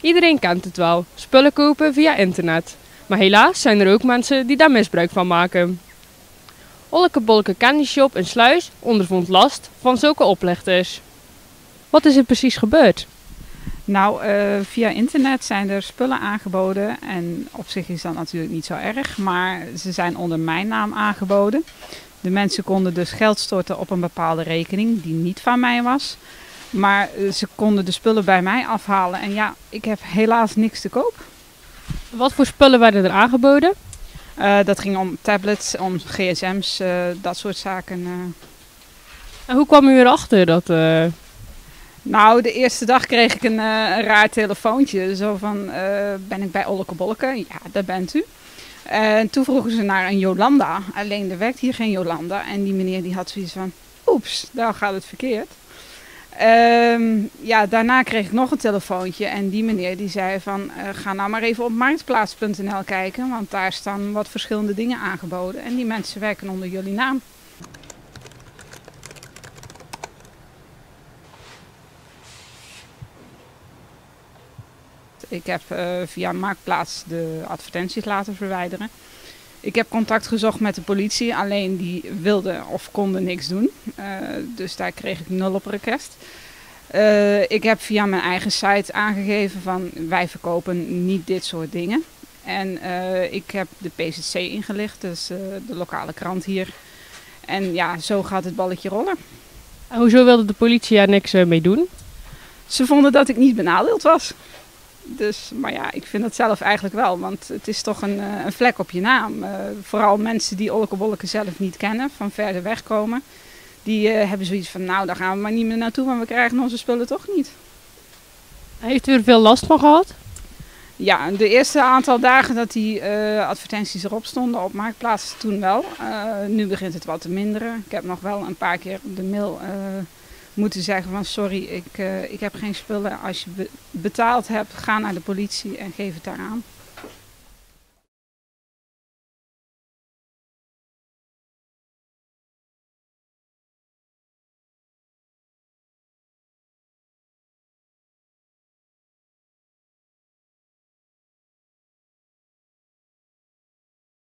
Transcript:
Iedereen kent het wel, spullen kopen via internet. Maar helaas zijn er ook mensen die daar misbruik van maken. Olleke Candy Shop in Sluis ondervond last van zulke oplichters. Wat is er precies gebeurd? Nou, via internet zijn er spullen aangeboden en op zich is dat natuurlijk niet zo erg, maar ze zijn onder mijn naam aangeboden. De mensen konden dus geld storten op een bepaalde rekening die niet van mij was. Maar ze konden de spullen bij mij afhalen en ja, ik heb helaas niks te koop. Wat voor spullen werden er aangeboden? Dat ging om tablets, om gsm's, dat soort zaken. En hoe kwam u erachter dat... Nou, de eerste dag kreeg ik een raar telefoontje. Zo van, ben ik bij Olleke Bolleke? Ja, daar bent u. En toen vroegen ze naar een Jolanda. Alleen er werkt hier geen Jolanda. En die meneer die had zoiets van, oeps, daar gaat het verkeerd. Ja, daarna kreeg ik nog een telefoontje. En die meneer die zei van, ga nou maar even op marktplaats.nl kijken. Want daar staan wat verschillende dingen aangeboden. En die mensen werken onder jullie naam. Ik heb via Marktplaats de advertenties laten verwijderen. Ik heb contact gezocht met de politie, alleen die wilden of konden niks doen. Dus daar kreeg ik 0 op request. Ik heb via mijn eigen site aangegeven van wij verkopen niet dit soort dingen. En ik heb de PZC ingelicht, dus de lokale krant hier. En ja, zo gaat het balletje rollen. En hoezo wilde de politie daar niks mee doen? Ze vonden dat ik niet benadeeld was. Dus, maar ja, ik vind dat zelf eigenlijk wel, want het is toch een vlek op je naam. Vooral mensen die Olleke Bolleke zelf niet kennen, van verder weg komen. Die hebben zoiets van, nou daar gaan we maar niet meer naartoe, want we krijgen onze spullen toch niet. Heeft u er veel last van gehad? Ja, de eerste aantal dagen dat die advertenties erop stonden op Marktplaats, toen wel. Nu begint het wat te minderen. Ik heb nog wel een paar keer op de mail moeten zeggen van sorry, ik heb geen spullen. Als je betaald hebt, ga naar de politie en geef het daar aan.